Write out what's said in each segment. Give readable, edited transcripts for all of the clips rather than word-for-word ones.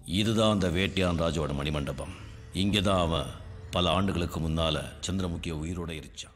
இதுதான் அந்த வேட்டியான் ராஜோட மணிமண்டபம். இங்கேதான் அவன் பல ஆண்டுகளுக்கு முன்னால சந்திரமுகிய உயிரோட எரிச்சான்.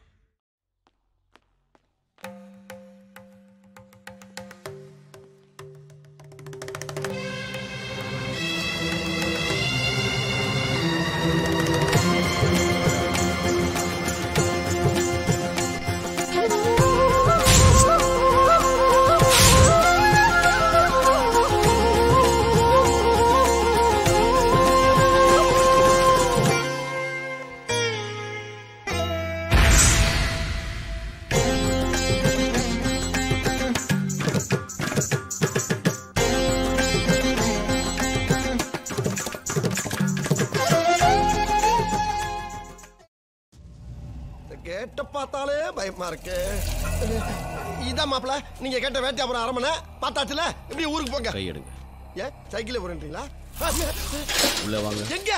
பார்த்தாலே பயமா இருக்கு. இதான் மாப்பிள்ள நீங்க கேட்ட வேட்டியாபுரம் அரமனை பார்த்தாச்சுல. இப்படி ஊருக்கு போங்க. கை எடுங்க. ஏன் சைக்கிள் போறீங்களா? உள்ள வாங்க. எங்க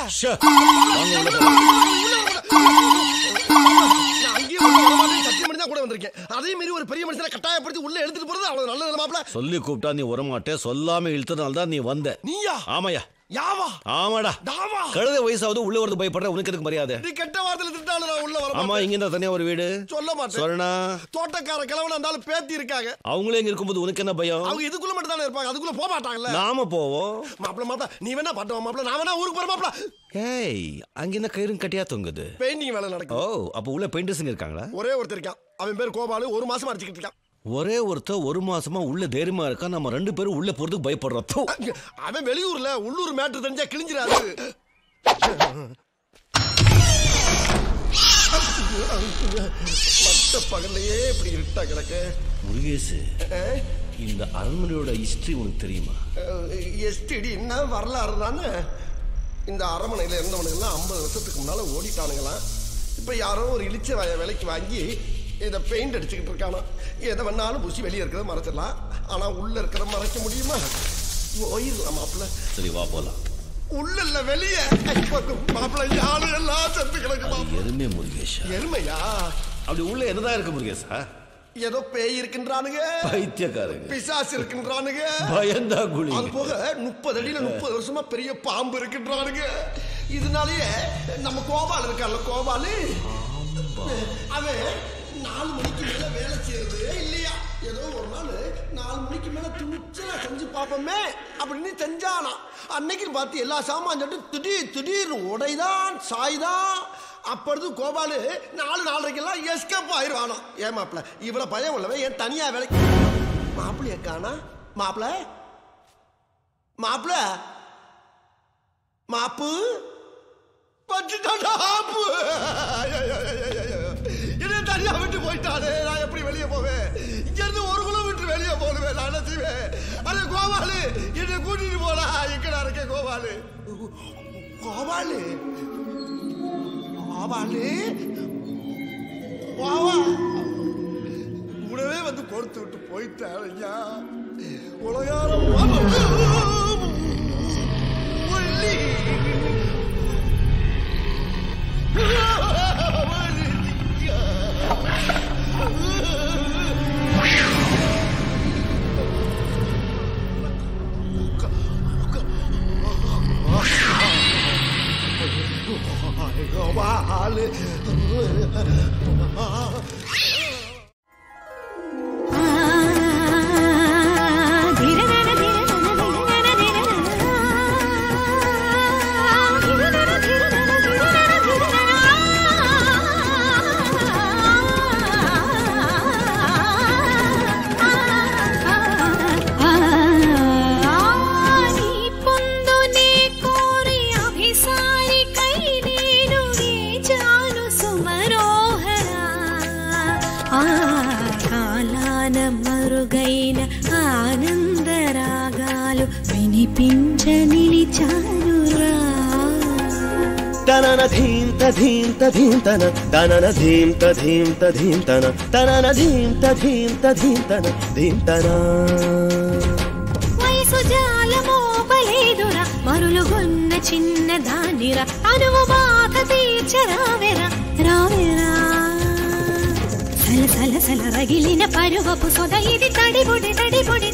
கூட வந்திருக்கேன். அதே மாதிரி ஒரு பெரிய மனுஷனை கட்டாயப்படுத்தி உள்ள எடுத்துட்டு போறது அவ்வளவு நல்லது மாப்பிள்ள. சொல்லி கூப்பிட்டா நீ வரமாட்டே, சொல்லாம இழுத்தனால தான் நீ வந்த. நீயா? ஆமாயா. யாவா? ஆமாடா. தாவா? கழுத வயசாவது உள்ள வரது பயப்படுற உனக்கு எதுக்கு மரியாதை? நீ கெட்ட வார்த்தையில திட்டால நான் உள்ள வர. ஆமா, இங்க இருந்தா தனியா ஒரு வீடு சொல்ல மாட்டேன். சொல்லனா தோட்டக்கார கிழவனா இருந்தாலும் பேத்தி இருக்காங்க. அவங்களே இங்க இருக்கும்போது உனக்கு என்ன பயம்? அவங்க இதுக்குள்ள மட்டும் தானே இருப்பாங்க, அதுக்குள்ள போக மாட்டாங்கல்ல. நாம போவோம். மாப்பிள்ள மாப்பிள்ள நீ வேணா பாட்டுவா மாப்பிள்ள, நான் வேணா ஊருக்கு போற மாப்பிள்ள. ஏய், அங்க என்ன கயிறும் கட்டியா தொங்குது? பெயிண்டிங் வேலை நடக்குது. ஓ, அப்ப உள்ள பெயிண்டர்ஸ் இருக்காங்களா? ஒரே ஒருத்தர் இருக்கான். அவன் பேர் கோபாலு. 1 மாசமா அடிச்சுக்கிட்டு இருக்கான். ஒரே ஒருத்தர் 1 மாசமா உள்ள தைரியமா இருக்கா. நம்ம 2 பேரும் உள்ள போறதுக்கு பயப்படுறோம். அவன் வெளியூர்ல, உள்ளூர் மேட்டர் தெரிஞ்சா கிழிஞ்சிராது. மத்த பகல்லையே இப்படி இருட்டா கிடக்கு. முருகேசு, இந்த அரண்மனையோட ஹிஸ்டரி உனக்கு தெரியுமா? எஸ்டிடி என்ன வரலாறு தானே. இந்த அரண்மனையில இருந்தவனுங்கெல்லாம் 50 வருஷத்துக்கு முன்னால ஓடிட்டானுங்களாம். இப்ப யாரோ ஒரு இழிச்ச விலைக்கு வாங்கி இதை பெயிண்ட் அடிச்சுக்கிட்டு இருக்கானா. எதை வேணாலும் புசி வெளியே இருக்கிறத மறைச்சிடலாம், ஆனா உள்ள இருக்கிறத மறைக்க முடியுமா? போயிடலாம் மாப்பிள்ள. சரி வா போலாம். உள்ள இல்ல வெளியே. மாப்பிள்ள யாரு எல்லாம் செத்து கிடக்குமா? எருமை முருகேஷா. எருமையா? அப்படி உள்ள என்னதான் இருக்கு முருகேசா? ஏதோ பேய் இருக்கின்றானுங்க, பைத்தியக்காரங்க, பிசாசு இருக்கின்றானுங்க, பயந்தா குழி. அது போக 30 அடியில 30 வருஷமா பெரிய பாம்பு இருக்கின்றானுங்க. இதனாலயே நம்ம கோபால் இருக்கான்ல, கோபாலு, அவன் 4 மணிக்கு மேல வேலை செய்யறது இல்லையா. ஏதோ ஒரு நாள் 4 மணிக்கு மேல துணிச்சலா செஞ்சு பார்ப்போமே அப்படின்னு செஞ்சானா. அன்னைக்கு பார்த்து எல்லா சாமான் சொல்லிட்டு திடீர்னு உடைதான் சாய்தான். அப்பொழுது கோபாலு 4:30 எஸ்கேப் ஆயிடுவானா. ஏன் மாப்பிள்ள இவ்வளவு பயம் உள்ளவே ஏன் தனியா வேலைக்கு? மாப்பிள்ளைய காணா. மாப்பிள்ள மாப்பிள்ள மாப்பு பச்சுட்டாப்பு. என்ன தனியா விட்டு போயிட்டானே, நான் எப்படி வெளியே போவேன்? இங்க இருந்து 1 கிலோமீட்டர் வெளியே போடுவேன். நான் என்ன செய்வேன்? அது கோபாலு என்ன கூட்டிட்டு போனா. எங்கடா இருக்க கோபாலு? கோபாலு கோபாலு கூடவே வந்து கொடுத்து விட்டு போயிட்டான் ஐயா. உலகாரம் మరుగైన ఆనందరాగాలు వినిపించ నిలిచానురా. తనన ధీంత ధీంత ధీంతన తనన ధీంత ధీంత ధీంతన తనన ధీంత ధీంత ధీంతన ధీంతన. వయసు జాలమోపలేదురా మరులుగొన్న చిన్న దానిరా. అనువు బాధ తీర్చరావెరా రావెరా. సల సల సల రగిలిన పరువపు సొద ఇది తడిబొడి తడిబొడి